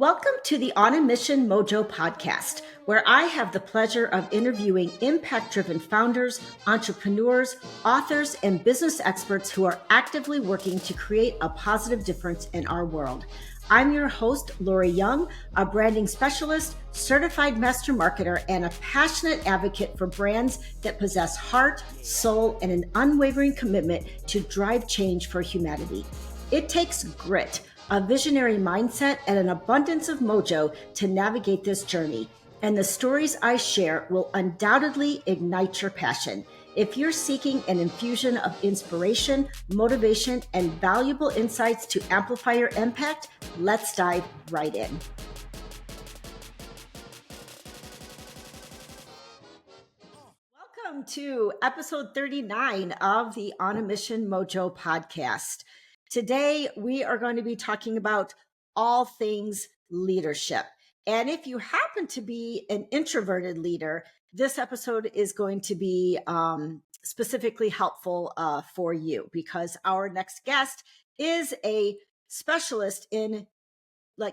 Welcome to the On a Mission Mojo podcast, where I have the pleasure of interviewing impact-driven founders, entrepreneurs, authors, and business experts who are actively working to create a positive difference in our world. I'm your host, Lori Young, a branding specialist, certified master marketer, and a passionate advocate for brands that possess heart, soul, and an unwavering commitment to drive change for humanity. It takes grit, a visionary mindset, and an abundance of mojo to navigate this journey. And the stories I share will undoubtedly ignite your passion. If you're seeking an infusion of inspiration, motivation, and valuable insights to amplify your impact, let's dive right in. Welcome to episode 39 of the On a Mission Mojo podcast. Today, we are going to be talking about all things leadership. And if you happen to be an introverted leader, this episode is going to be specifically helpful for you, because our next guest is a specialist in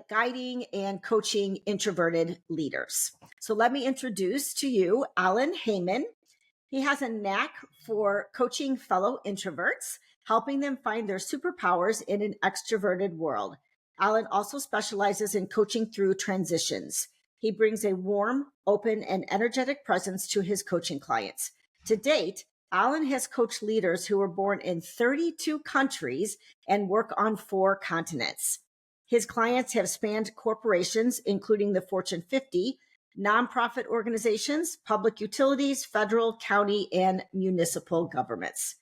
guiding and coaching introverted leaders. So let me introduce to you Alan Heymann. He has a knack for coaching fellow introverts, helping them find their superpowers in an extroverted world. Alan also specializes in coaching through transitions. He brings a warm, open, and energetic presence to his coaching clients. To date, Alan has coached leaders who were born in 32 countries and work on 4 continents. His clients have spanned corporations, including the Fortune 50, nonprofit organizations, public utilities, federal, county, and municipal governments.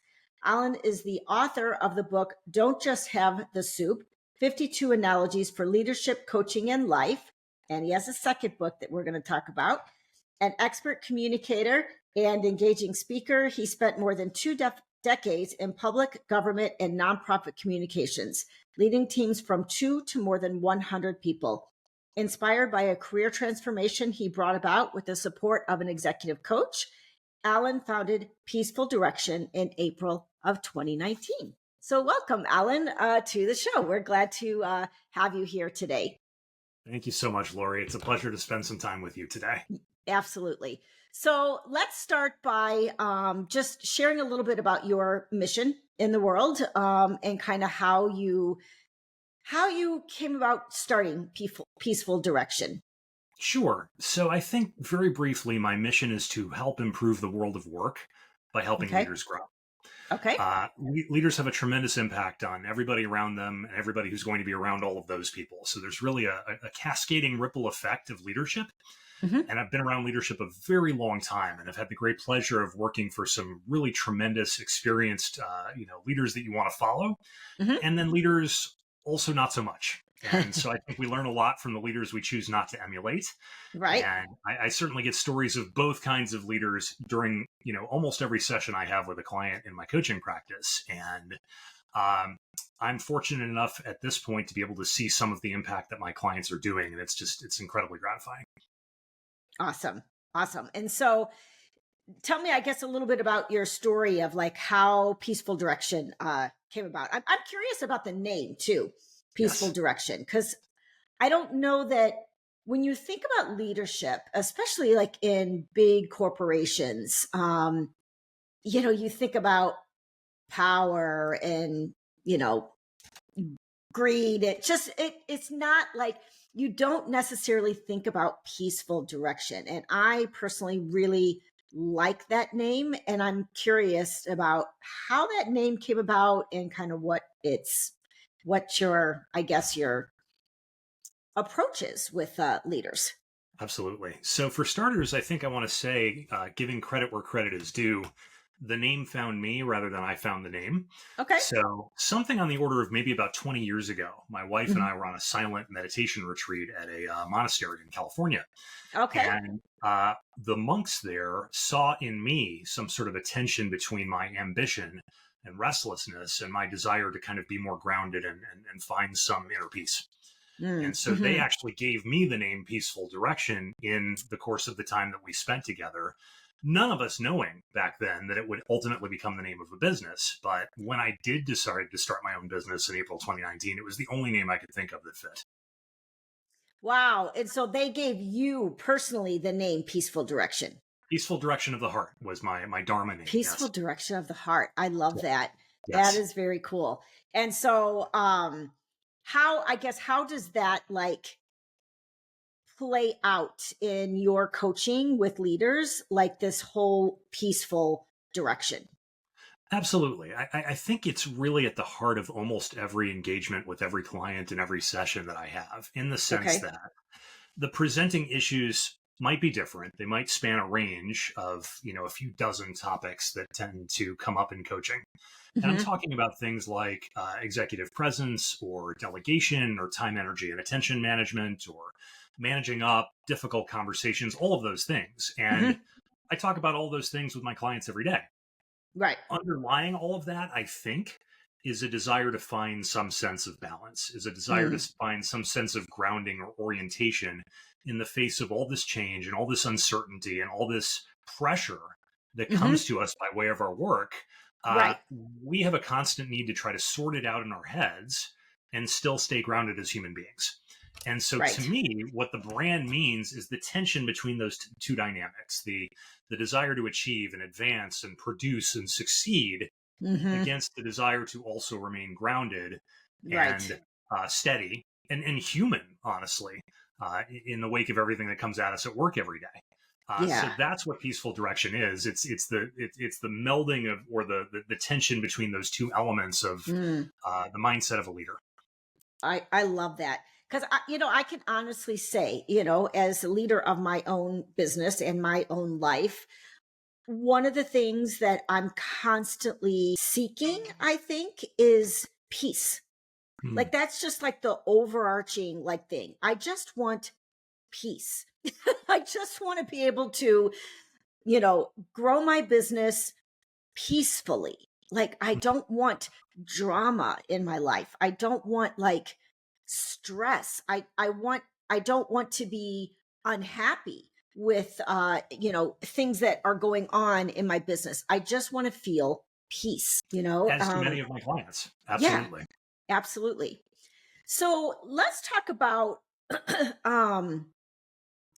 Alan is the author of the book, Don't Just Have the Soup, 52 Analogies for Leadership, Coaching, and Life. And he has a second book that we're going to talk about. An expert communicator and engaging speaker, he spent more than 2 decades in public, government, and nonprofit communications, leading teams from 2 to more than 100 people. Inspired by a career transformation he brought about with the support of an executive coach, Alan founded Peaceful Direction in April of 2019. So welcome, Alan, to the show. We're glad to have you here today. Thank you so much, Lori. It's a pleasure to spend some time with you today. Absolutely. So let's start by just sharing a little bit about your mission in the world and kind of how you came about starting Peaceful Direction. Sure. So I think very briefly, my mission is to help improve the world of work by helping leaders grow. Okay. Leaders have a tremendous impact on everybody around them and everybody who's going to be around all of those people. So there's really a cascading ripple effect of leadership. Mm-hmm. And I've been around leadership a very long time, and I've had the great pleasure of working for some really tremendous, experienced, leaders that you want to follow, mm-hmm. and then leaders also not so much. And so I think we learn a lot from the leaders we choose not to emulate. Right. And I certainly get stories of both kinds of leaders during, almost every session I have with a client in my coaching practice. And I'm fortunate enough at this point to be able to see some of the impact that my clients are doing. And it's incredibly gratifying. Awesome. And so tell me, I guess, a little bit about your story of how Peaceful Direction came about. I'm curious about the name too. Peaceful Direction, because I don't know that when you think about leadership, especially in big corporations, you think about power and, greed. It's not you don't necessarily think about peaceful direction. And I personally really like that name. And I'm curious about how that name came about and kind of what your approach is with leaders. Absolutely. So for starters, I think I want to say, giving credit where credit is due, the name found me rather than I found the name. Okay. So something on the order of maybe about 20 years ago, my wife mm-hmm. and I were on a silent meditation retreat at a monastery in California. Okay. And the monks there saw in me some sort of a tension between my ambition and restlessness and my desire to kind of be more grounded and find some inner peace. And so mm-hmm. they actually gave me the name Peaceful Direction in the course of the time that we spent together. None of us knowing back then that it would ultimately become the name of a business. But when I did decide to start my own business in April 2019, it was the only name I could think of that fit. Wow. And so they gave you personally the name Peaceful Direction. Peaceful Direction of the Heart was my Dharma name. Peaceful Yes. Direction of the Heart. I love Yeah. that. That Yes. is very cool. And so how does that like play out in your coaching with leaders, like this whole peaceful direction? Absolutely. I think it's really at the heart of almost every engagement with every client and every session that I have, in the sense Okay. that the presenting issues might be different. They might span a range of, a few dozen topics that tend to come up in coaching. And I'm Hmm. talking about things like executive presence or delegation or time, energy, and attention management or managing up difficult conversations, all of those things. And Hmm. I talk about all those things with my clients every day. Right. Underlying all of that, I think, is a desire to find some sense of balance, is a desire to Mm. find some sense of grounding or orientation in the face of all this change and all this uncertainty and all this pressure that Hmm. comes to us by way of our work. Right. We have a constant need to try to sort it out in our heads and still stay grounded as human beings. And so to Right. me, what the brand means is the tension between those two dynamics, the desire to achieve and advance and produce and succeed Hmm. against the desire to also remain grounded Right. and steady and human, honestly, in the wake of everything that comes at us at work every day. So Yeah. that's what peaceful direction is. It's the melding of, or the tension between those two elements of Mm. the mindset of a leader. I love that because I can honestly say, as a leader of my own business and my own life, one of the things that I'm constantly seeking, I think, is peace. Hmm. Like that's just like the overarching like thing. I just want peace. I just want to be able to, grow my business peacefully. Like I don't want drama in my life. I don't want like stress. I don't want to be unhappy with things that are going on in my business. I just want to feel peace, As do many of my clients. Yeah, Absolutely. absolutely. So let's talk about um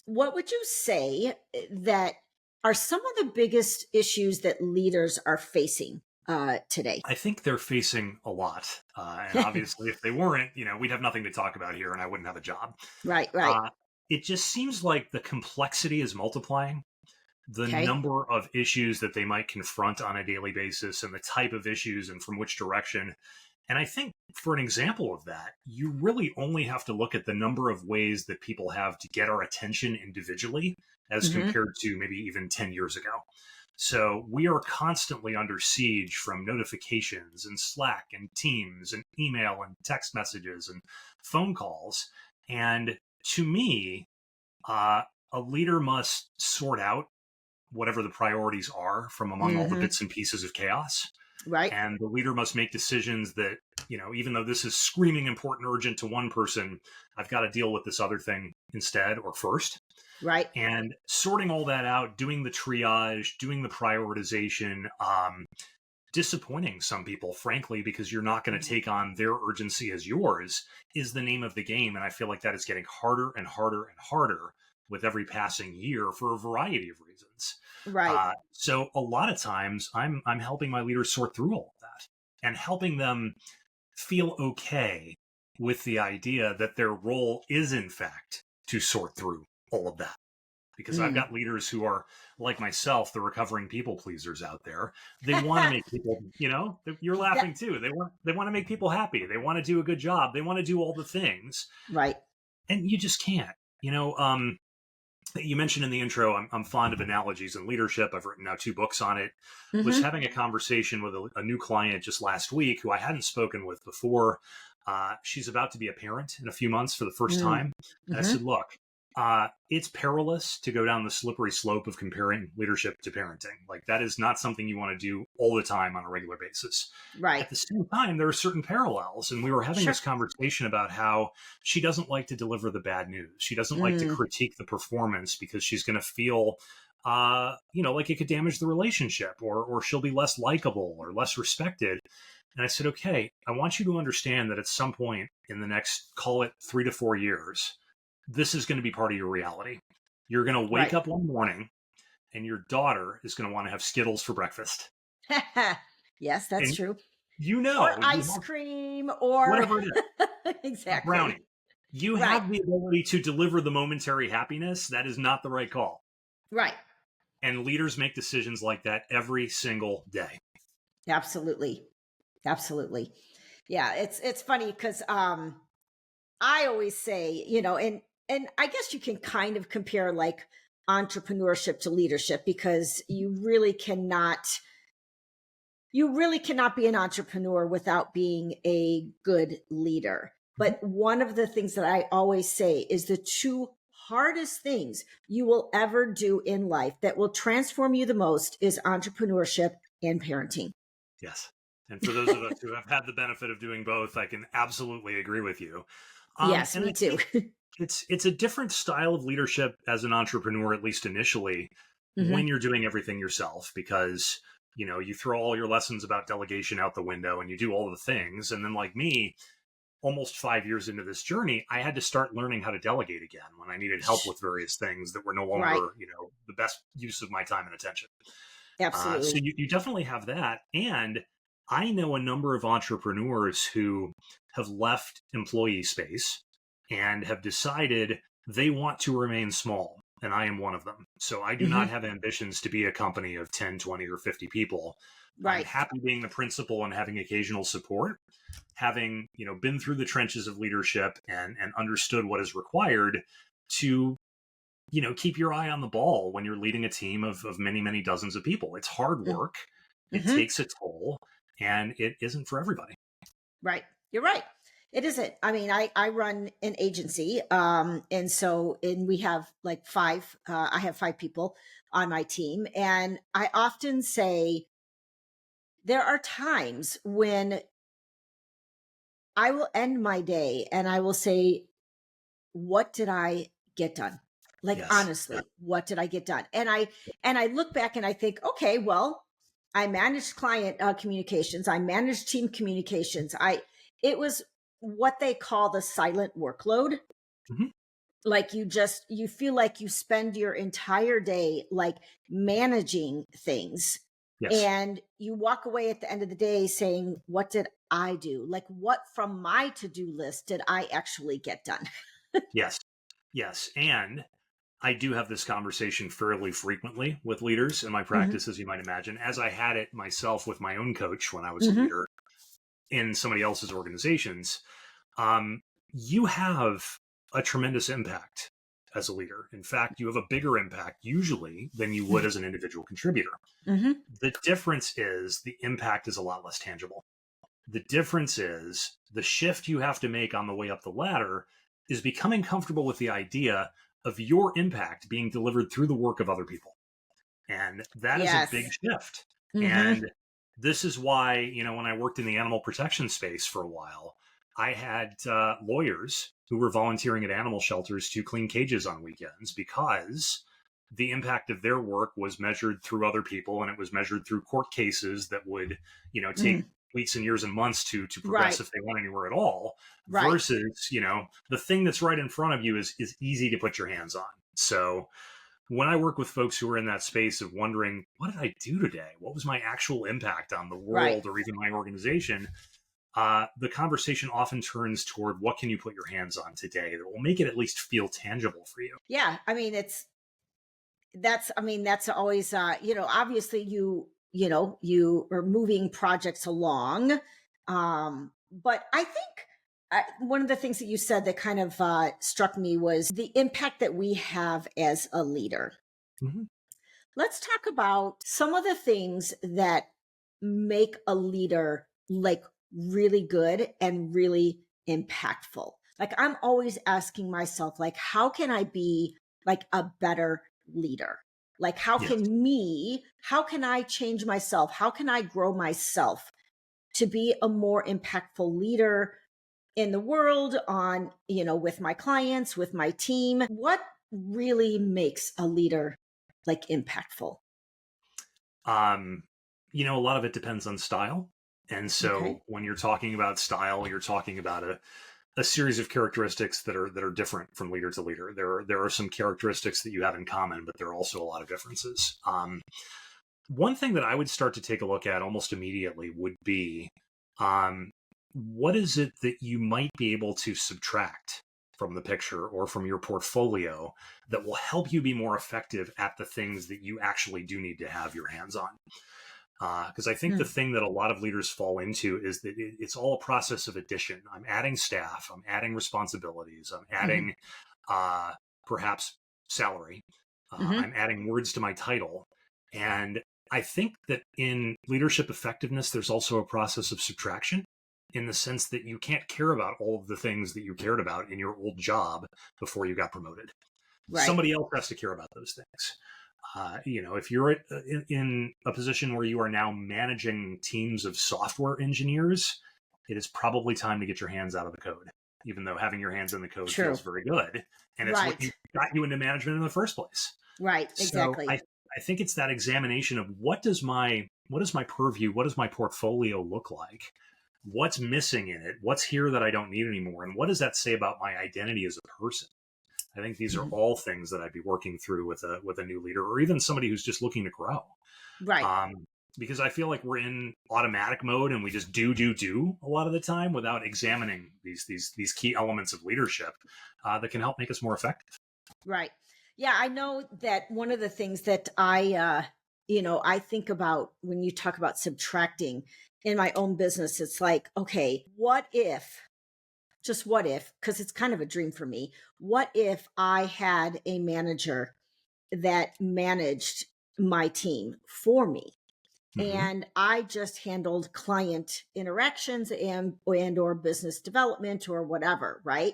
what would you say that are some of the biggest issues that leaders are facing today? I think they're facing a lot. And obviously, if they weren't, we'd have nothing to talk about here and I wouldn't have a job. Right, right. Uh, it just seems like the complexity is multiplying. The Okay. number of issues that they might confront on a daily basis and the type of issues and from which direction. And I think for an example of that, you really only have to look at the number of ways that people have to get our attention individually as Hmm. compared to maybe even 10 years ago. So we are constantly under siege from notifications and Slack and Teams and email and text messages and phone calls. And to me, uh, a leader must sort out whatever the priorities are from among all the Hmm. bits and pieces of chaos. Right, And the leader must make decisions that, even though this is screaming important, urgent to one person, I've got to deal with this other thing instead or first. right. And sorting all that out, doing the triage, doing the prioritization, disappointing some people, frankly, because you're not going to take on their urgency as yours, is the name of the game. And I feel like that is getting harder and harder and harder with every passing year for a variety of reasons. Right. So a lot of times I'm helping my leaders sort through all of that and helping them feel okay with the idea that their role is in fact to sort through all of that. Because I've Mm. got leaders who are like myself, the recovering people pleasers out there. They want to make people, you're That, laughing too. They want to make people happy. They want to do a good job. They want to do all the things, right. and you just can't. You mentioned in the intro, I'm fond of analogies and leadership. I've written now 2 books on it. Was Hmm. having a conversation with a new client just last week who I hadn't spoken with before. She's about to be a parent in a few months for the first Mm. time. And I Hmm. said, look, it's perilous to go down the slippery slope of comparing leadership to parenting. Like that is not something you want to do all the time on a regular basis. Right. At the same time, there are certain parallels. And we were having Sure. this conversation about how she doesn't like to deliver the bad news. She doesn't like to Mm. critique the performance because she's going to feel, like it could damage the relationship or she'll be less likable or less respected. And I said, okay, I want you to understand that at some point in the next, call it 3 to 4 years, this is going to be part of your reality. You're going to wake Right. up one morning and your daughter is going to want to have Skittles for breakfast. Yes, that's And true. you Or know, you ice have cream or whatever it is, a exactly. brownie. You Right. have the ability to deliver the momentary happiness. That is not the right call. Right. And leaders make decisions like that every single day. Absolutely. Absolutely. Yeah, it's funny because I always say, and I guess you can kind of compare like entrepreneurship to leadership because you really cannot be an entrepreneur without being a good leader. Mhm. But one of the things that I always say is the two hardest things you will ever do in life that will transform you the most is entrepreneurship and parenting. Yes. And for those of us who have had the benefit of doing both, I can absolutely agree with you. Yes, And me I too. think it's a different style of leadership as an entrepreneur, at least initially, when Hmm. you're doing everything yourself, because you throw all your lessons about delegation out the window and you do all the things. And then, like me, almost 5 years into this journey, I had to start learning how to delegate again when I needed help with various things that were no Right. longer, the best use of my time and attention. So Absolutely. you definitely have that. And I know a number of entrepreneurs who have left employee space and have decided they want to remain small. And I am one of them. So I do not Hmm. have ambitions to be a company of 10, 20, or 50 people. I'm Right. happy being the principal and having occasional support, having, been through the trenches of leadership and understood what is required to keep your eye on the ball when you're leading a team of many, many dozens of people. It's hard work, it Hmm. takes a toll, and it isn't for everybody. Right. You're right. It isn't. I mean, I run an agency. And we have like I have 5 people on my team. And I often say there are times when I will end my day and I will say, what did I get done? Like Yes. Yeah. honestly, what did I get done? And I look back and I think, okay, well, I managed client communications, I managed team communications. It was what they call the silent workload. Mhm. Like you feel like you spend your entire day like managing things, Yes. and you walk away at the end of the day saying, what did I do? Like what from my to-do list did I actually get done? Yes. Yes. And I do have this conversation fairly frequently with leaders in my Hmm. practice, as you might imagine, as I had it myself with my own coach when I was a Hmm. leader in somebody else's organizations. Um, you have a tremendous impact as a leader. In fact, you have a bigger impact usually than you would as an individual contributor. Hmm. The difference is the impact is a lot less tangible. The difference is the shift you have to make on the way up the ladder is becoming comfortable with the idea of your impact being delivered through the work of other people. And that is a big Yes. shift. Hmm. And this is why, when I worked in the animal protection space for a while, I had lawyers who were volunteering at animal shelters to clean cages on weekends because the impact of their work was measured through other people and it was measured through court cases that would, take Hmm. weeks and years and months to progress Right. if they went anywhere at all, Right. versus, the thing that's right in front of you is easy to put your hands on. So when I work with folks who are in that space of wondering, what did I do today? What was my actual impact on the Right. world or even my organization? The conversation often turns toward what can you put your hands on today that will make it at least feel tangible for you. Yeah. I mean, that's always, obviously you are moving projects along. But I think one of the things that you said that kind of struck me was the impact that we have as a leader. Mhm. Let's talk about some of the things that make a leader like really good and really impactful. Like I'm always asking myself, like, how can I be like a better leader? Like, Yes. how can I change myself? How can I grow myself to be a more impactful leader in the world, with my clients, with my team? What really makes a leader like impactful? Um, a lot of it depends on style. And Okay. so when you're talking about style, you're talking about a series of characteristics that are different from leader to leader. There are some characteristics that you have in common, but there are also a lot of differences. One thing that I would start to take a look at almost immediately would be what is it that you might be able to subtract from the picture or from your portfolio that will help you be more effective at the things that you actually do need to have your hands on. Because I think the thing that a lot of leaders fall into is that it's all a process of addition. I'm adding staff, I'm adding responsibilities, I'm adding perhaps salary, I'm adding words to my title. And I think that in leadership effectiveness, there's also a process of subtraction, in the sense that you can't care about all of the things that you cared about in your old job before you got promoted. Right. Somebody else has to care about those things. If you're in a position where you are now managing teams of software engineers, it is probably time to get your hands out of the code, even though having your hands in the code feels very good. And it's what got you into management in the first place. Right, exactly. So I think it's that examination of what does my purview, what does my portfolio look like? What's missing in it? What's here that I don't need anymore? And what does that say about my identity as a person? I think these are all things that I'd be working through with a new leader, or even somebody who's just looking to grow. Right. Because I feel like we're in automatic mode and we just do a lot of the time without examining these key elements of leadership that can help make us more effective. Right. Yeah, I know that one of the things that I think about when you talk about subtracting in my own business, it's like, okay, what if, because it's kind of a dream for me, what if I had a manager that managed my team for me? And I just handled client interactions and or business development or whatever, right?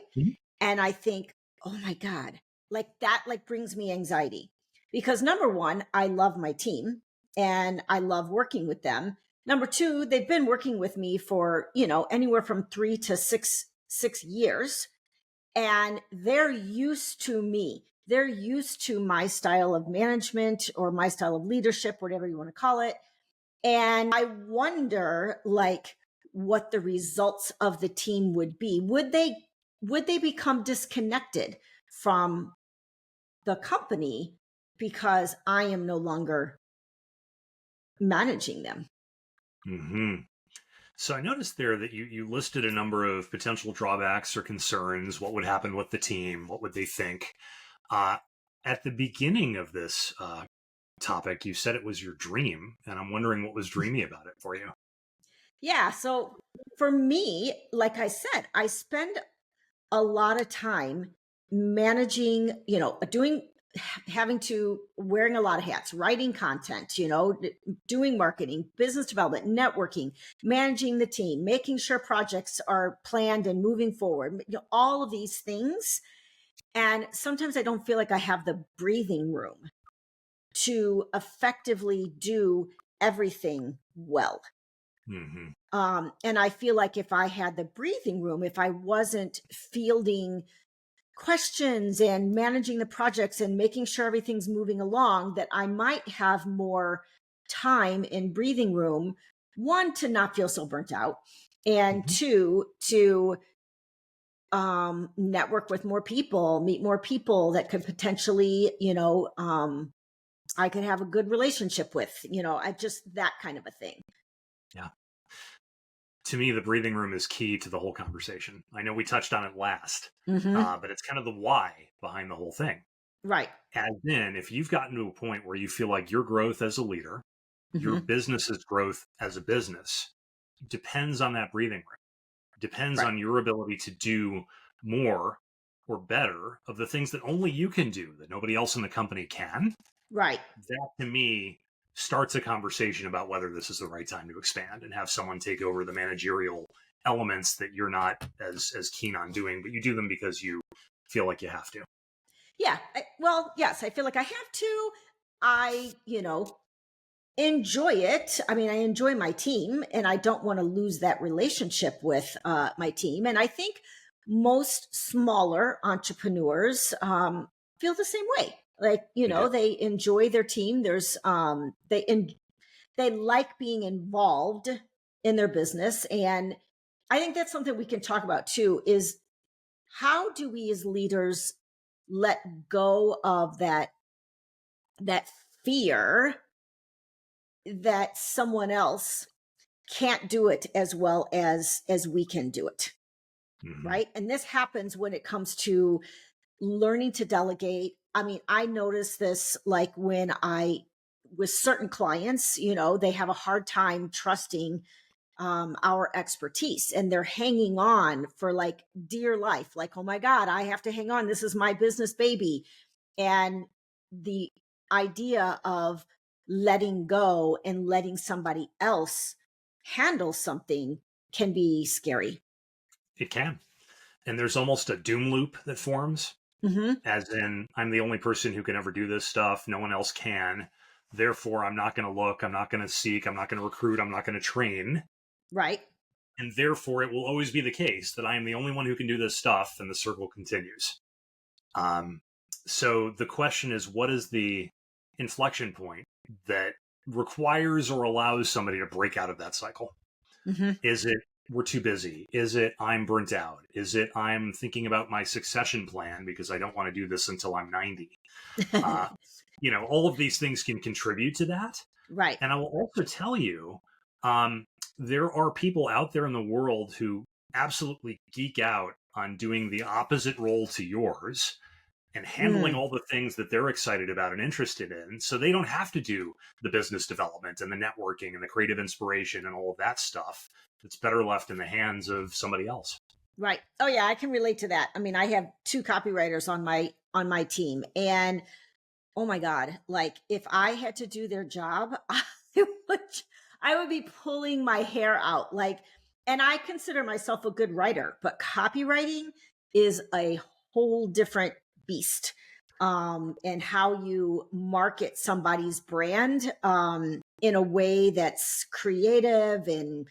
And I think, oh my God, like that brings me anxiety, because number one, I love my team and I love working with them. Number two, they've been working with me for, anywhere from 3 to 6 years, and they're used to me. They're used to my style of management or my style of leadership, whatever you want to call it. And I wonder, what the results of the team would be. Would they become disconnected from the company because I am no longer managing them? So I noticed there that you listed a number of potential drawbacks or concerns. What would happen with the team? What would they think? At the beginning of this topic, you said it was your dream, and I'm wondering what was dreamy about it for you. Yeah. So for me, like I said, I spend a lot of time managing, wearing a lot of hats, writing content, doing marketing, business development, networking, managing the team, making sure projects are planned and moving forward, all of these things. And sometimes I don't feel like I have the breathing room to effectively do everything well. And I feel like if I had the breathing room, if I wasn't fielding questions and managing the projects and making sure everything's moving along, that I might have more time in breathing room, one, to not feel so burnt out, and two, to network with more people, meet more people that could potentially, I could have a good relationship with, I just that kind of a thing. Yeah. To me, the breathing room is key to the whole conversation. I know we touched on it last, but it's kind of the why behind the whole thing. Right. As in, if you've gotten to a point where you feel like your growth as a leader, your business's growth as a business depends on that breathing room, depends on your ability to do more or better of the things that only you can do, that nobody else in the company can. Right. That, to me, starts a conversation about whether this is the right time to expand and have someone take over the managerial elements that you're not as keen on doing, but you do them because you feel like you have to. Yeah. Yes, I feel like I have to. I, enjoy it. I mean, I enjoy my team and I don't want to lose that relationship with my team. And I think most smaller entrepreneurs feel the same way. Like, they enjoy their team. There's they like being involved in their business. And I think that's something we can talk about too, is how do we as leaders let go of that fear that someone else can't do it as well as we can do it? Right. And this happens when it comes to learning to delegate. I mean, I notice this like when with certain clients, they have a hard time trusting our expertise, and they're hanging on for like dear life. Like, oh my God, I have to hang on. This is my business baby. And the idea of letting go and letting somebody else handle something can be scary. It can. And there's almost a doom loop that forms, as in, I'm the only person who can ever do this stuff. No one else can. Therefore, I'm not going to look. I'm not going to seek. I'm not going to recruit. I'm not going to train. Right. And therefore, it will always be the case that I am the only one who can do this stuff, and the circle continues. So the question is, what is the inflection point that requires or allows somebody to break out of that cycle? Is it we're too busy? Is it I'm burnt out? Is it I'm thinking about my succession plan because I don't want to do this until I'm 90? All of these things can contribute to that. Right. And I will also tell you, there are people out there in the world who absolutely geek out on doing the opposite role to yours and handling all the things that they're excited about and interested in. So they don't have to do the business development and the networking and the creative inspiration and all of that stuff. It's better left in the hands of somebody else. Right. Oh yeah, I can relate to that. I mean, I have 2 copywriters on my team, and oh my God, like if I had to do their job, I would be pulling my hair out. Like, and I consider myself a good writer, but copywriting is a whole different beast. And how you market somebody's brand in a way that's creative and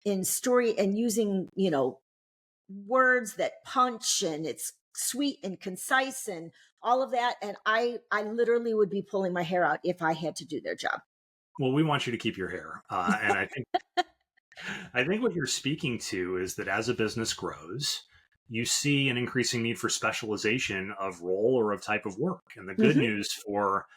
in story, and using, words that punch, and it's sweet and concise and all of that. And I literally would be pulling my hair out if I had to do their job. Well, we want you to keep your hair. And I think what you're speaking to is that as a business grows, you see an increasing need for specialization of role or of type of work. And the good news for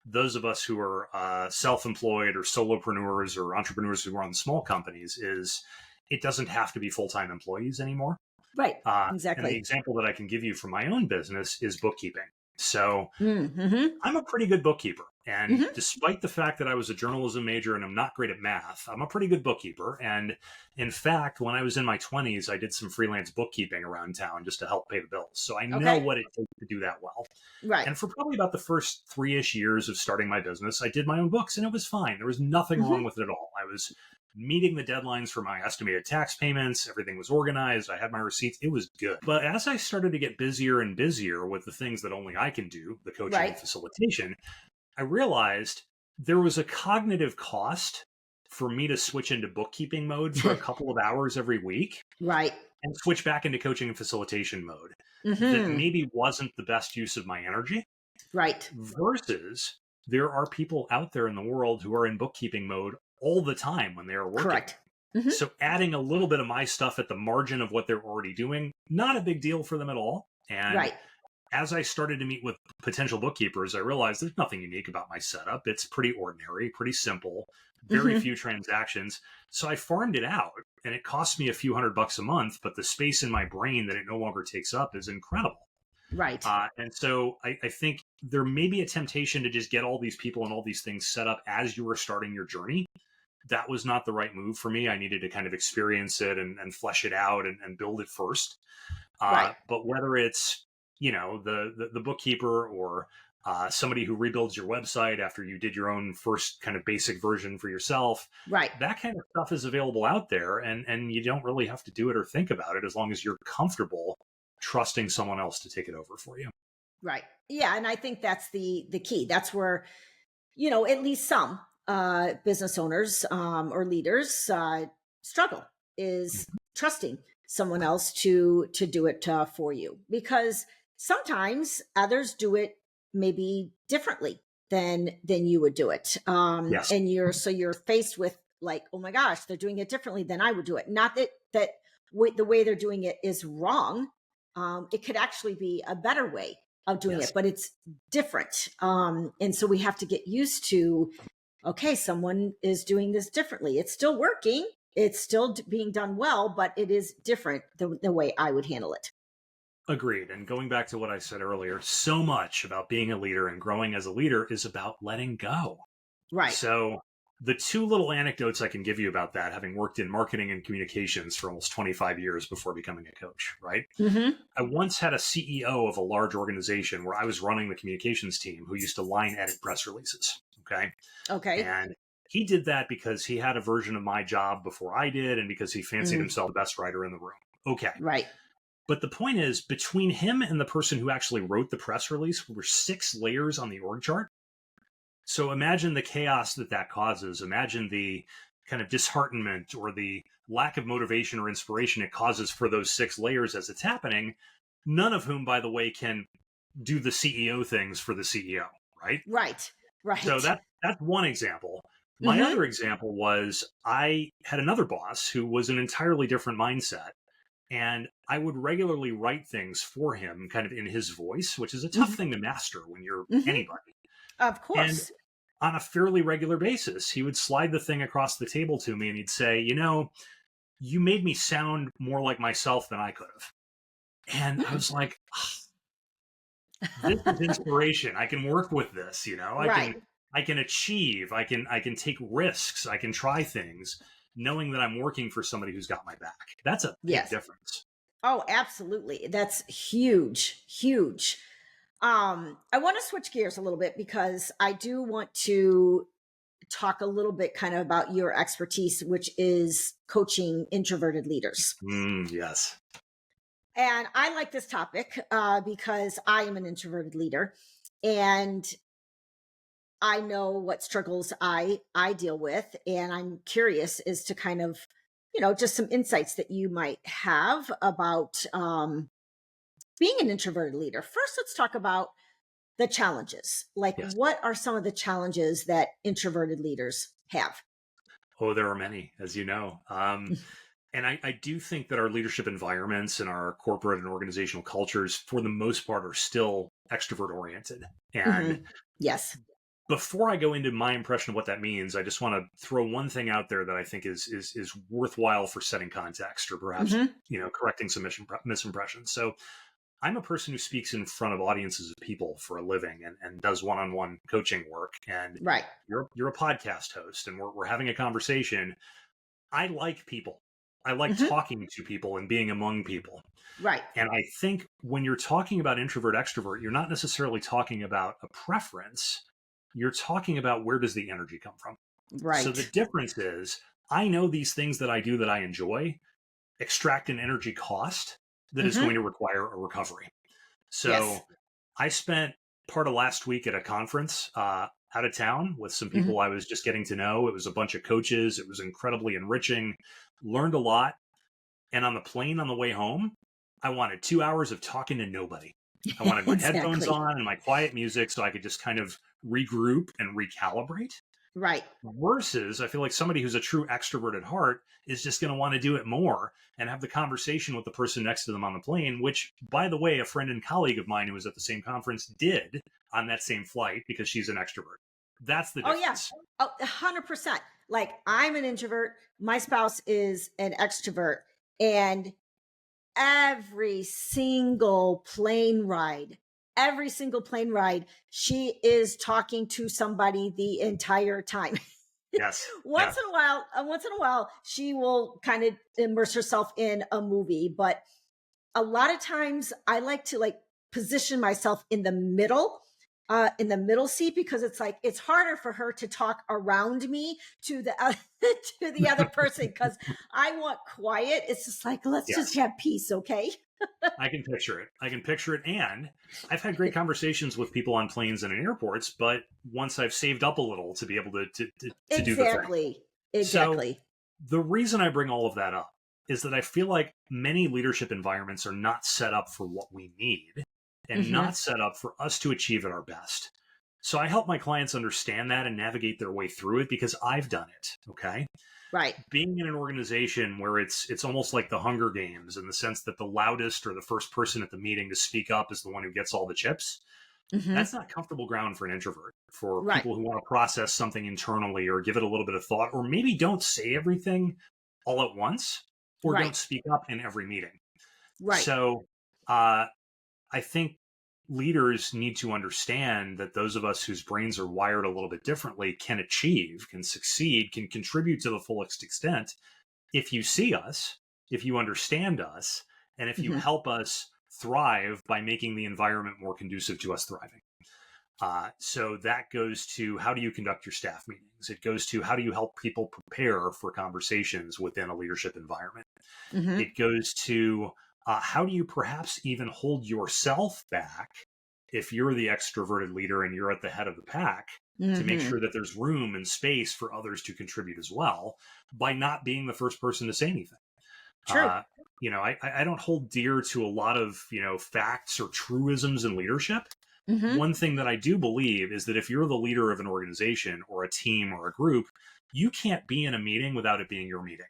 those of us who are self-employed or solopreneurs or entrepreneurs who run small companies is it doesn't have to be full-time employees anymore. Right. Exactly. And the example that I can give you from my own business is bookkeeping. So I'm a pretty good bookkeeper. And despite the fact that I was a journalism major and I'm not great at math, I'm a pretty good bookkeeper. And in fact, when I was in my 20s, I did some freelance bookkeeping around town just to help pay the bills. So I know what it takes to do that well. Right. And for probably about the first 3-ish years of starting my business, I did my own books and it was fine. There was nothing wrong with it at all. I was meeting the deadlines for my estimated tax payments. Everything was organized. I had my receipts. It was good. But as I started to get busier and busier with the things that only I can do, the coaching and facilitation, I realized there was a cognitive cost for me to switch into bookkeeping mode for a couple of hours every week. Right. And switch back into coaching and facilitation mode. That maybe wasn't the best use of my energy. Right. Versus there are people out there in the world who are in bookkeeping mode all the time when they are working. Correct. So adding a little bit of my stuff at the margin of what they're already doing, not a big deal for them at all. And as I started to meet with potential bookkeepers, I realized there's nothing unique about my setup. It's pretty ordinary, pretty simple, very few transactions. So I farmed it out and it cost me a few $100 a month, but the space in my brain that it no longer takes up is incredible. Right. And so I think there may be a temptation to just get all these people and all these things set up as you were starting your journey. That was not the right move for me. I needed to kind of experience it and flesh it out and build it first. But whether it's, the bookkeeper or somebody who rebuilds your website after you did your own first kind of basic version for yourself, that kind of stuff is available out there. And you don't really have to do it or think about it as long as you're comfortable trusting someone else to take it over for you. Right. Yeah. And I think that's the key. That's where, at least some business owners or leaders struggle, is trusting someone else to do it for you, because sometimes others do it maybe differently than you would do it. And you're faced with like, oh my gosh, they're doing it differently than I would do it. Not that the way they're doing it is wrong, it could actually be a better way of doing Yes. it, but it's different. And so we have to get used to, okay, someone is doing this differently. It's still working. It's still being done well, but it is different the way I would handle it. Agreed. And going back to what I said earlier, so much about being a leader and growing as a leader is about letting go. Right. So the two little anecdotes I can give you about that, having worked in marketing and communications for almost 25 years before becoming a coach, right? Mm-hmm. I once had a CEO of a large organization where I was running the communications team who used to line edit press releases. Okay. Okay. And he did that because he had a version of my job before I did and because he fancied himself the best writer in the room. Okay. Right. But the point is, between him and the person who actually wrote the press release were 6 layers on the org chart. So imagine the chaos that causes. Imagine the kind of disheartenment or the lack of motivation or inspiration it causes for those 6 layers as it's happening, none of whom, by the way, can do the CEO things for the CEO, right? Right. Right. So that's one example. My other example was I had another boss who was an entirely different mindset. And I would regularly write things for him kind of in his voice, which is a tough thing to master when you're anybody. Of course. And on a fairly regular basis, he would slide the thing across the table to me and he'd say, you made me sound more like myself than I could have. And I was like, this is inspiration. I can work with this, I can achieve, I can take risks, I can try things, knowing that I'm working for somebody who's got my back. That's a big difference. Oh, absolutely. That's huge, huge. I want to switch gears a little bit because I do want to talk a little bit kind of about your expertise, which is coaching introverted leaders. Yes. And I like this topic because I am an introverted leader and I know what struggles I deal with, and I'm curious as to kind of, just some insights that you might have about being an introverted leader. First, let's talk about the challenges. Like, what are some of the challenges that introverted leaders have? Oh, there are many, as you know. And I do think that our leadership environments and our corporate and organizational cultures, for the most part, are still extrovert oriented. And yes. Before I go into my impression of what that means, I just want to throw one thing out there that I think is worthwhile for setting context or perhaps, correcting some misimpressions. So I'm a person who speaks in front of audiences of people for a living and does one-on-one coaching work. And you're a podcast host and we're having a conversation. I like people. I like talking to people and being among people. Right. And I think when you're talking about introvert, extrovert, you're not necessarily talking about a preference. You're talking about where does the energy come from. Right. So the difference is I know these things that I do that I enjoy extract an energy cost that is going to require a recovery. So I spent part of last week at a conference out of town with some people I was just getting to know. It was a bunch of coaches. It was incredibly enriching, learned a lot. And on the plane on the way home, I wanted 2 hours of talking to nobody. I wanted my headphones on and my quiet music so I could just kind of regroup and recalibrate. Right. Versus, I feel like somebody who's a true extrovert at heart is just going to want to do it more and have the conversation with the person next to them on the plane, which, by the way, a friend and colleague of mine who was at the same conference did on that same flight because she's an extrovert. That's the difference. Oh, yeah. 100%. Like, I'm an introvert. My spouse is an extrovert. And every single plane ride, she is talking to somebody the entire time. Yes. Once in a while, she will kind of immerse herself in a movie, but a lot of times I like to position myself in the middle seat, because it's harder for her to talk around me to the to the other person, because I want quiet. It's just let's just have peace, okay? I can picture it. And I've had great conversations with people on planes and in airports, but once I've saved up a little to be able to do the thing. Exactly. So the reason I bring all of that up is that I feel like many leadership environments are not set up for what we need and not set up for us to achieve at our best. So I help my clients understand that and navigate their way through it because I've done it. Okay. Right. Being in an organization where it's almost like the Hunger Games, in the sense that the loudest or the first person at the meeting to speak up is the one who gets all the chips. Hmm. That's not comfortable ground for an introvert, for Right. people who want to process something internally or give it a little bit of thought, or maybe don't say everything all at once, or Right. don't speak up in every meeting. Right. So I think leaders need to understand that those of us whose brains are wired a little bit differently can achieve, can succeed, can contribute to the fullest extent if you see us, if you understand us, and if you Hmm. help us thrive by making the environment more conducive to us thriving. So that goes to, how do you conduct your staff meetings? It goes to, how do you help people prepare for conversations within a leadership environment? Hmm. It goes to, how do you perhaps even hold yourself back if you're the extroverted leader and you're at the head of the pack, to make Hmm. sure that there's room and space for others to contribute as well, by not being the first person to say anything. True. Uh, I don't hold dear to a lot of, facts or truisms in leadership. Hmm. One thing that I do believe is that if you're the leader of an organization or a team or a group, you can't be in a meeting without it being your meeting.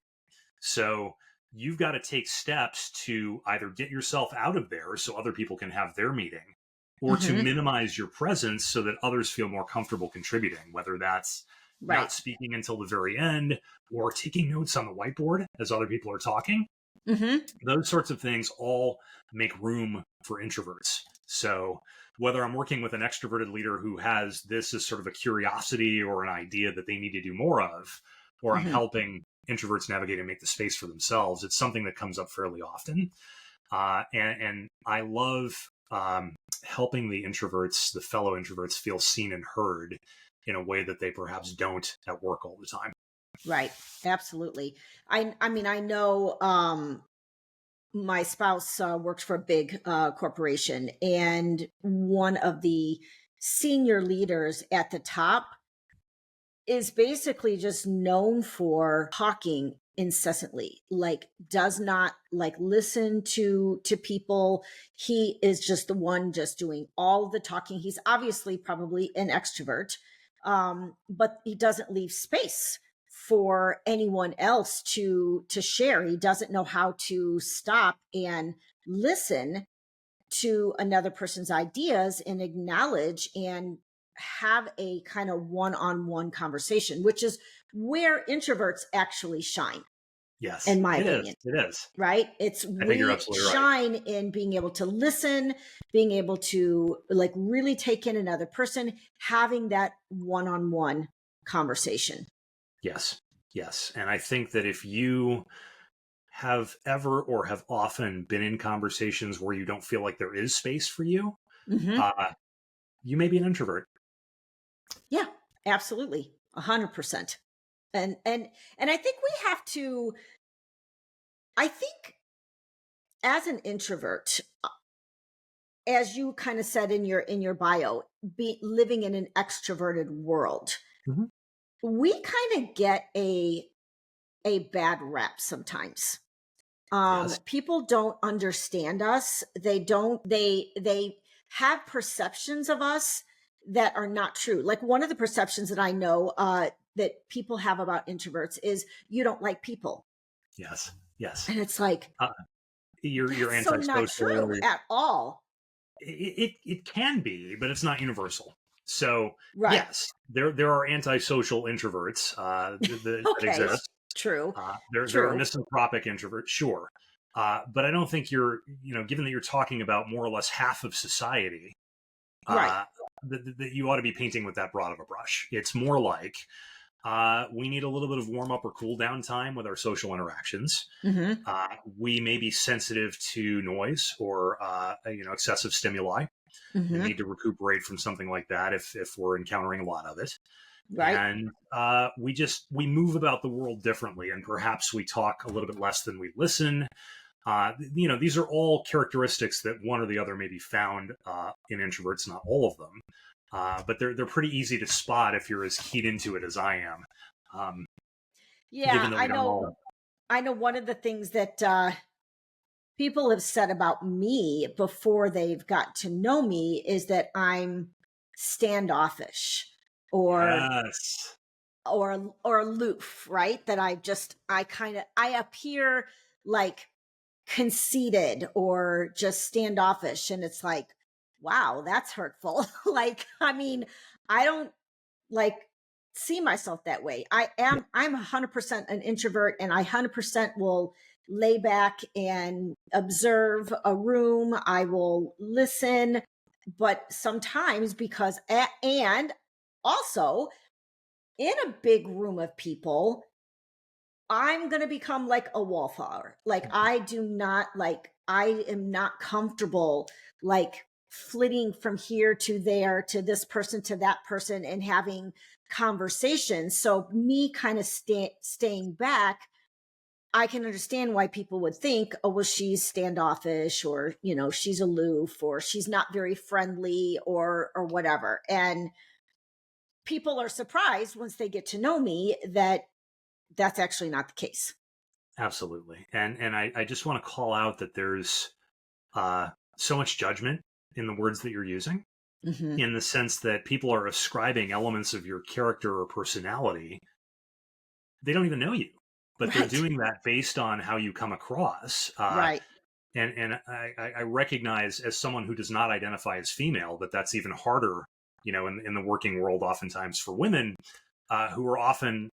So you've got to take steps to either get yourself out of there so other people can have their meeting, or to Hmm. minimize your presence so that others feel more comfortable contributing, whether that's Right. not speaking until the very end or taking notes on the whiteboard as other people are talking. Hmm. Those sorts of things all make room for introverts. So whether I'm working with an extroverted leader who has this as sort of a curiosity or an idea that they need to do more of, or I'm Hmm. helping introverts navigate and make the space for themselves, it's something that comes up fairly often. And I love helping the introverts, the fellow introverts, feel seen and heard in a way that they perhaps don't at work all the time. Right. Absolutely. I mean, I know, my spouse works for a big corporation, and one of the senior leaders at the top is basically just known for talking incessantly, like does not like listen to people. He is just the one just doing all the talking. He's obviously probably an extrovert, but he doesn't leave space for anyone else to share. He doesn't know how to stop and listen to another person's ideas and acknowledge and have a kind of one-on-one conversation, which is where introverts actually shine, Yes, in my it is. opinion. It is. Right? It's I think you're we absolutely right. shine in being able to listen, being able to like really take in another person, having that one-on-one conversation. Yes. Yes. And I think that if you have ever or have often been in conversations where you don't feel like there is space for you, Hmm. uh, you may be an introvert. Yeah, absolutely. 100%. And I think we have to, I think as an introvert, as you kind of said in your bio, be living in an extroverted world, Mhm. we kind of get a bad rep sometimes. Yes. People don't understand us. They have perceptions of us that are not true. Like one of the perceptions that I know that people have about introverts is you don't like people. Yes. Yes. And it's like, Uh, you're that's so not antisocial. true at all. It can be, but it's not universal. So Right. yes, there are antisocial introverts that Okay. exist. True. There are True. misanthropic introverts, sure, but I don't think given that you're talking about more or less half of society, Right. uh, that you ought to be painting with that broad of a brush. It's more like we need a little bit of warm up or cool down time with our social interactions. Hmm. We may be sensitive to noise or excessive stimuli and Hmm. need to recuperate from something like that if we're encountering a lot of it. Right. And we move about the world differently, and perhaps we talk a little bit less than we listen. These are all characteristics that one or the other may be found in introverts, not all of them. But they're pretty easy to spot if you're as keyed into it as I am. Um, Yeah, Given that we don't all, I know one of the things that people have said about me before they've got to know me is that I'm standoffish or yes, or aloof, right? That I appear like conceited or just standoffish, and it's like, wow, that's hurtful. Like, I mean, I don't like see myself that way. I'm 100% an introvert, and I 100% will lay back and observe a room. I will listen, but sometimes and also in a big room of people, I'm going to become like a wallflower. Like, I am not comfortable like flitting from here to there to this person to that person and having conversations. So me kind of staying back, I can understand why people would think, oh, well, she's standoffish, or, she's aloof, or she's not very friendly, or whatever. And people are surprised once they get to know me that that's actually not the case. Absolutely. And I just want to call out that there's so much judgment in the words that you're using, Mm-hmm. in the sense that people are ascribing elements of your character or personality. They don't even know you, but they're Right. doing that based on how you come across. Right. And I recognize, as someone who does not identify as female, that that's even harder, in the working world, oftentimes for women who are often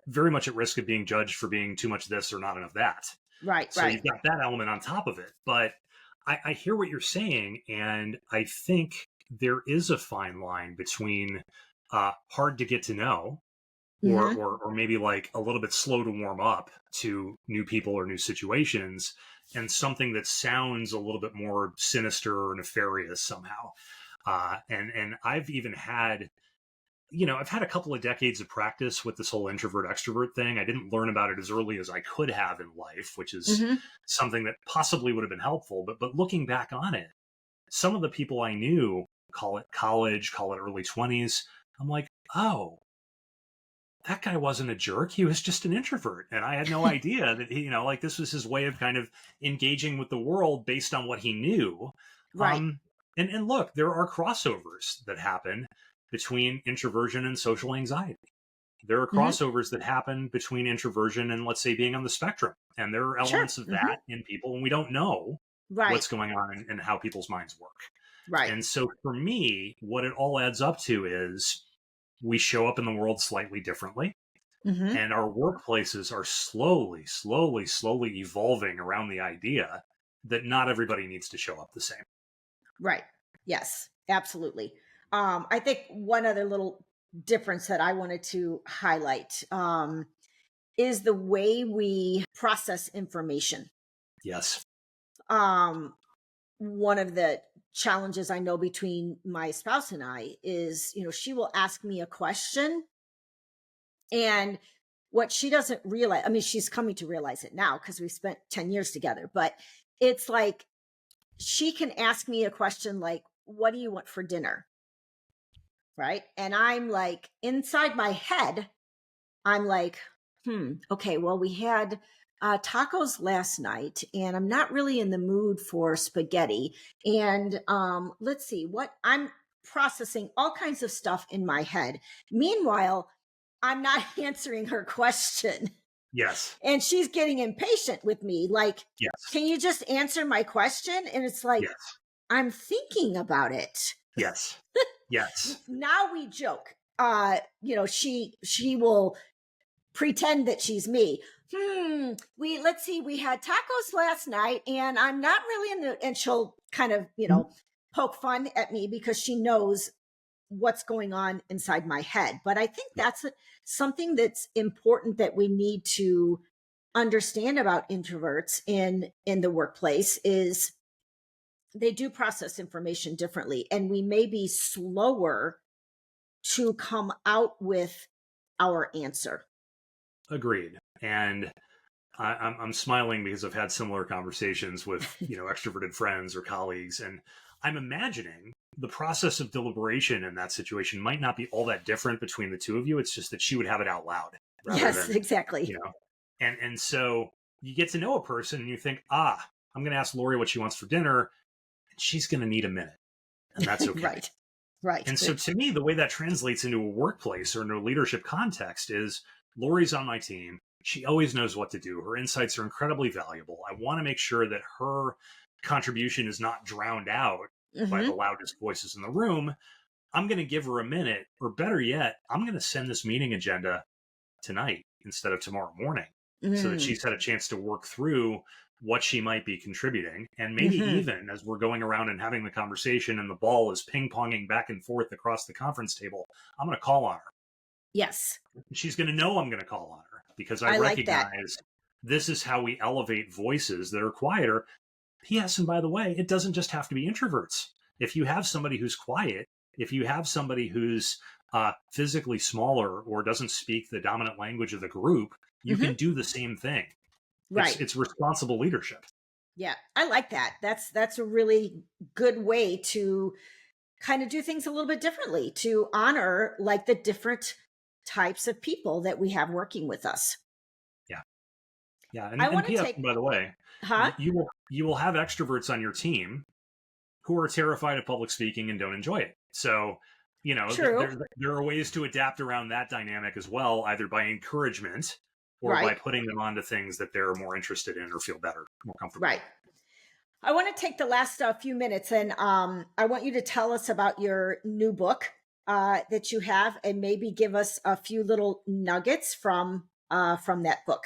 very much at risk of being judged for being too much this or not enough that. Right. So Right. you've got that element on top of it. But I hear what you're saying, and I think there is a fine line between hard to get to know, or, Mm-hmm. or maybe like a little bit slow to warm up to new people or new situations, and something that sounds a little bit more sinister or nefarious somehow. And I've even had, I've had a couple of decades of practice with this whole introvert extrovert thing. I didn't learn about it as early as I could have in life, which is Mm-hmm. something that possibly would have been helpful. But looking back on it, some of the people I knew, call it college, call it early 20s, I'm like, oh, that guy wasn't a jerk. He was just an introvert. And I had no idea that like this was his way of kind of engaging with the world based on what he knew. Right. Um, and look, there are crossovers that happen between introversion and social anxiety. There are Mm-hmm. crossovers that happen between introversion and, let's say, being on the spectrum. And there are Sure. elements of Mm-hmm. that in people, and we don't know Right. what's going on and how people's minds work. Right. And so for me, what it all adds up to is we show up in the world slightly differently. Mm-hmm. And our workplaces are slowly evolving around the idea that not everybody needs to show up the same. Right. Yes, absolutely. I think one other little difference that I wanted to highlight is the way we process information. Yes. One of the challenges I know between my spouse and I is, she will ask me a question, and what she doesn't realize, I mean, she's coming to realize it now because we spent 10 years together, but it's like she can ask me a question like, what do you want for dinner? Right. And I'm like, inside my head, I'm like, okay, well, we had tacos last night, and I'm not really in the mood for spaghetti. And let's see, what I'm processing all kinds of stuff in my head. Meanwhile, I'm not answering her question. Yes. And she's getting impatient with me. Like, Yes. can you just answer my question? And it's like, Yes. I'm thinking about it. Yes. Yes. Now we joke. She will pretend that she's me. Let's see, we had tacos last night, and I'm not really in the, and she'll kind of, poke fun at me because she knows what's going on inside my head. But I think that's something that's important that we need to understand about introverts in the workplace is they do process information differently, and we may be slower to come out with our answer. Agreed. And I'm smiling because I've had similar conversations with, extroverted friends or colleagues. And I'm imagining the process of deliberation in that situation might not be all that different between the two of you. It's just that she would have it out loud rather Yes, than, exactly. and so you get to know a person and you think, I'm going to ask Lori what she wants for dinner. And she's going to need a minute, and that's okay. Right. Right. And so to me, the way that translates into a workplace or into a leadership context is Lori's on my team. She always knows what to do. Her insights are incredibly valuable. I want to make sure that her contribution is not drowned out by the Mm-hmm. loudest voices in the room. I'm going to give her a minute, or better yet, I'm going to send this meeting agenda tonight instead of tomorrow morning so that Mm-hmm. she's had a chance to work through what she might be contributing. And maybe Mm-hmm. even as we're going around and having the conversation and the ball is ping ponging back and forth across the conference table, I'm going to call on her. Yes. She's going to know I'm going to call on her because I I like that. recognize this is how we elevate voices that are quieter. Yes, and by the way, it doesn't just have to be introverts. If you have somebody who's quiet, if you have somebody who's physically smaller or doesn't speak the dominant language of the group, you Mm-hmm. can do the same thing. Right. It's responsible leadership. Yeah. I like that. That's a really good way to kind of do things a little bit differently, to honor like the different types of people that we have working with us. Yeah, yeah. I And want to P.S. take, by the way, huh? you will have extroverts on your team who are terrified of public speaking and don't enjoy it. So, True. there are ways to adapt around that dynamic as well, either by encouragement or by Right. putting them onto things that they're more interested in or feel better, more comfortable Right. with. I want to take the last few minutes and I want you to tell us about your new book that you have and maybe give us a few little nuggets from that book.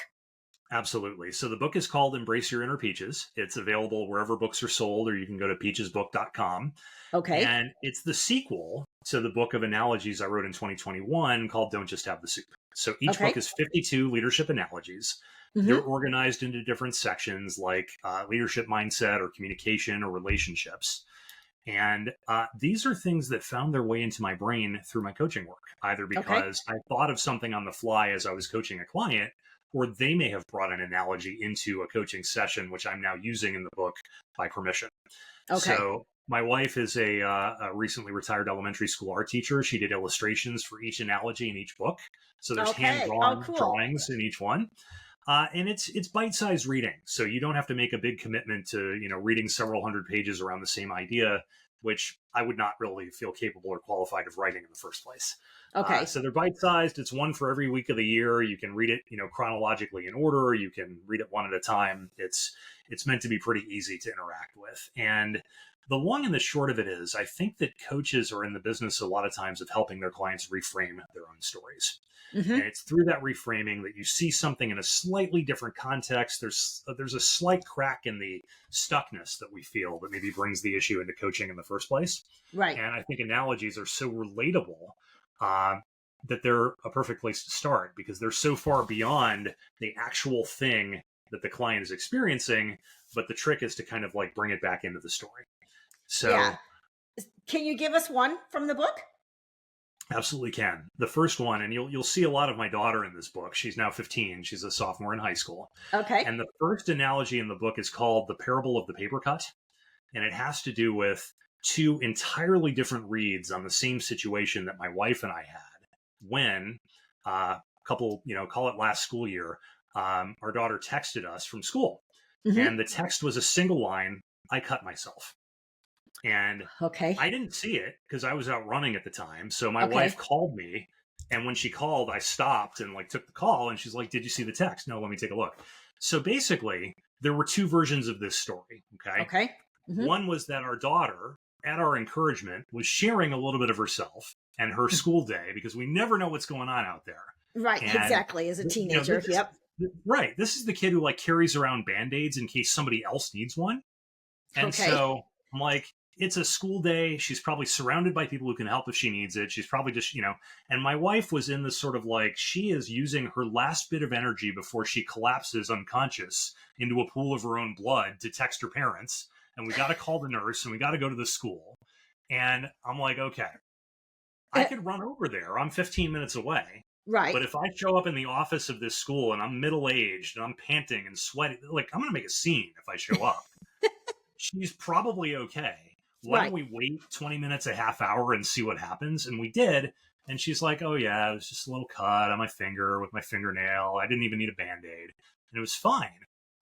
Absolutely. So the book is called Embrace Your Inner Peaches. It's available wherever books are sold, or you can go to peachesbook.com. Okay. And it's the sequel to the book of analogies I wrote in 2021 called Don't Just Have the Soup. So each book Okay. is 52 leadership analogies. They're Mm-hmm. organized into different sections like leadership mindset or communication or relationships. And these are things that found their way into my brain through my coaching work, either Okay. because I thought of something on the fly as I was coaching a client, or they may have brought an analogy into a coaching session, which I'm now using in the book by permission. Okay. So my wife is a recently retired elementary school art teacher. She did illustrations for each analogy in each book. So there's hand Okay. Oh, drawn cool. drawings in each one. And it's bite-sized reading, so you don't have to make a big commitment to reading several hundred pages around the same idea, which I would not really feel capable or qualified of writing in the first place. Okay. So they're bite-sized. It's one for every week of the year. You can read it, chronologically in order. You can read it one at a time. It's meant to be pretty easy to interact with. And the long and the short of it is, I think that coaches are in the business a lot of times of helping their clients reframe their own stories. And Mm-hmm. it's through that reframing that you see something in a slightly different context. There's a slight crack in the stuckness that we feel that maybe brings the issue into coaching in the first place. Right. And I think analogies are so relatable uh, that they're a perfect place to start because they're so far beyond the actual thing that the client is experiencing. But the trick is to kind of like bring it back into the story. Yeah. So Can you give us one from the book? absolutely can. The first one, and you'll see a lot of my daughter in this book. She's now 15. She's a sophomore in high school. Okay. And the first analogy in the book is called The Parable of the Paper Cut. And it has to do with two entirely different reads on the same situation that my wife and I had when a couple, call it last school year, our daughter texted us from school. Mm-hmm. And the text was a single line, I cut myself. And Okay. I didn't see it because I was out running at the time. So my Okay. wife called me. And when she called, I stopped and took the call. And she's like, did you see the text? No, let me take a look. So basically, there were two versions of this story. Okay. Okay. Mm-hmm. One was that our daughter, at our encouragement, was sharing a little bit of herself and her school day because we never know what's going on out there. Right. And, Exactly. As a teenager. Yep. Right. This is the kid who carries around Band-Aids in case somebody else needs one. And Okay. so I'm like, it's a school day. She's probably surrounded by people who can help if she needs it. She's probably just, and my wife was in this sort of she is using her last bit of energy before she collapses unconscious into a pool of her own blood to text her parents. And we got to call the nurse and we got to go to the school. And I'm like, okay, I could run over there. I'm 15 minutes away. Right. But if I show up in the office of this school and I'm middle-aged and I'm panting and sweating, I'm going to make a scene if I show up. She's probably okay. Why Right. don't we wait 20 minutes, a half hour and see what happens? And we did. And she's like, oh yeah, it was just a little cut on my finger with my fingernail. I didn't even need a Band-Aid. And it was fine.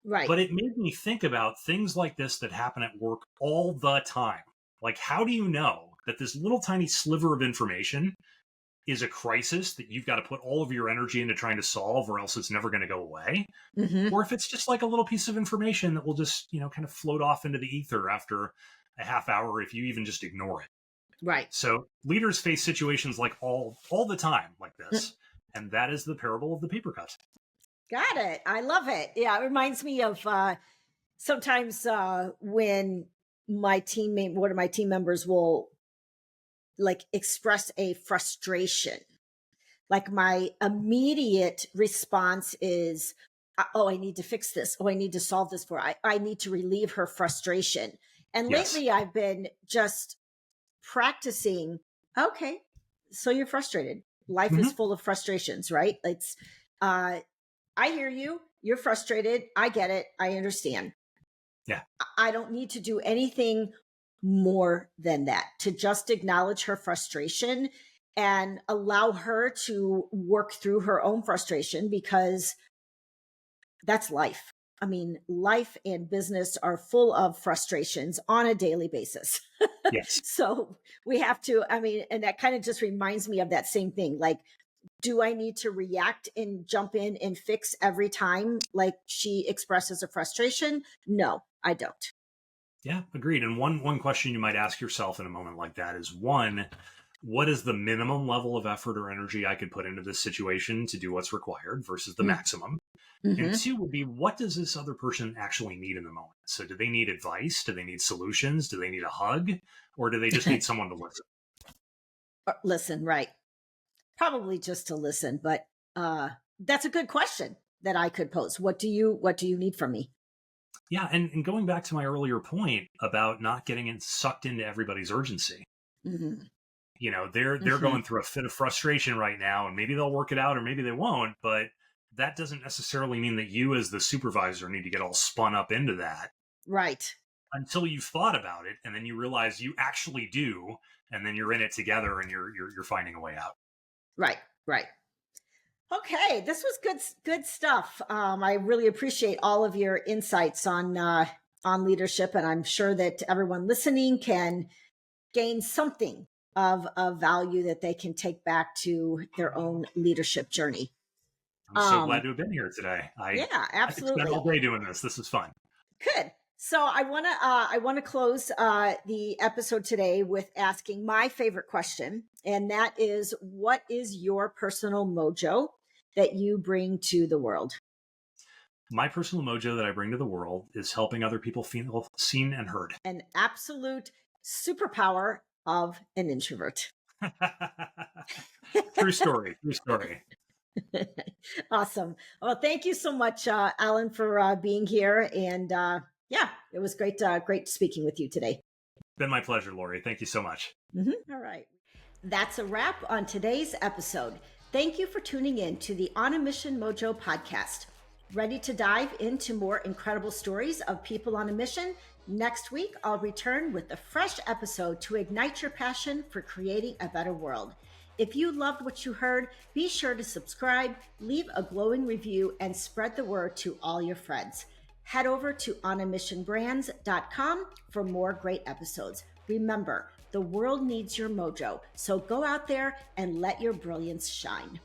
Right. But it made me think about things like this that happen at work all the time. Like, how do you know that this little tiny sliver of information is a crisis that you've got to put all of your energy into trying to solve, or else it's never going to go away. Mm-hmm. Or if it's just like a little piece of information that will just, kind of float off into the ether after a half hour if you even just ignore it. Right. So leaders face situations like all the time like this. And that is the parable of the paper cut. Got it. I love it. Yeah, it reminds me of sometimes when one of my team members will like express a frustration. Like my immediate response is, oh, I need to fix this. Oh, I need to solve this I need to relieve her frustration. And lately I've been just practicing, okay, so you're frustrated. Life is full of frustrations, right? It's, I hear you. You're frustrated. I get it. I understand. Yeah. I don't need to do anything more than that, to just acknowledge her frustration and allow her to work through her own frustration, because that's life. I mean, life and business are full of frustrations on a daily basis. Yes. So we have to, and that kind of just reminds me of that same thing. Like, do I need to react and jump in and fix every time like she expresses a frustration? No, I don't. Yeah, agreed. And one question you might ask yourself in a moment like that is, one, what is the minimum level of effort or energy I could put into this situation to do what's required versus the maximum? And two would be, what does this other person actually need in the moment? So do they need advice? Do they need solutions? Do they need a hug? Or do they just need someone to listen? Listen, right. Probably just to listen, but that's a good question that I could pose. What do you need from me? Yeah, and going back to my earlier point about not getting sucked into everybody's urgency. They're going through a fit of frustration right now, and maybe they'll work it out or maybe they won't, but that doesn't necessarily mean that you as the supervisor need to get all spun up into that. Right. Until you've thought about it, and then you realize you actually do, and then you're in it together and you're finding a way out. Right. Okay, this was good stuff. I really appreciate all of your insights on leadership, and I'm sure that everyone listening can gain something of value that they can take back to their own leadership journey. I'm so glad to have been here today. Yeah, absolutely. I spent all day doing this. This is fun. Good. So I want to close the episode today with asking my favorite question, and that is, what is your personal mojo that you bring to the world? My personal mojo that I bring to the world is helping other people feel seen and heard. An absolute superpower of an introvert. True story. Awesome. Well, thank you so much, Alan, for being here. And it was great speaking with you today. Been my pleasure, Lori. Thank you so much. All right. That's a wrap on today's episode. Thank you for tuning in to the On a Mission Mojo podcast. Ready to dive into more incredible stories of people on a mission? Next week, I'll return with a fresh episode to ignite your passion for creating a better world. If you loved what you heard, be sure to subscribe, leave a glowing review, and spread the word to all your friends. Head over to onamissionbrands.com for more great episodes. Remember, the world needs your mojo, so go out there and let your brilliance shine.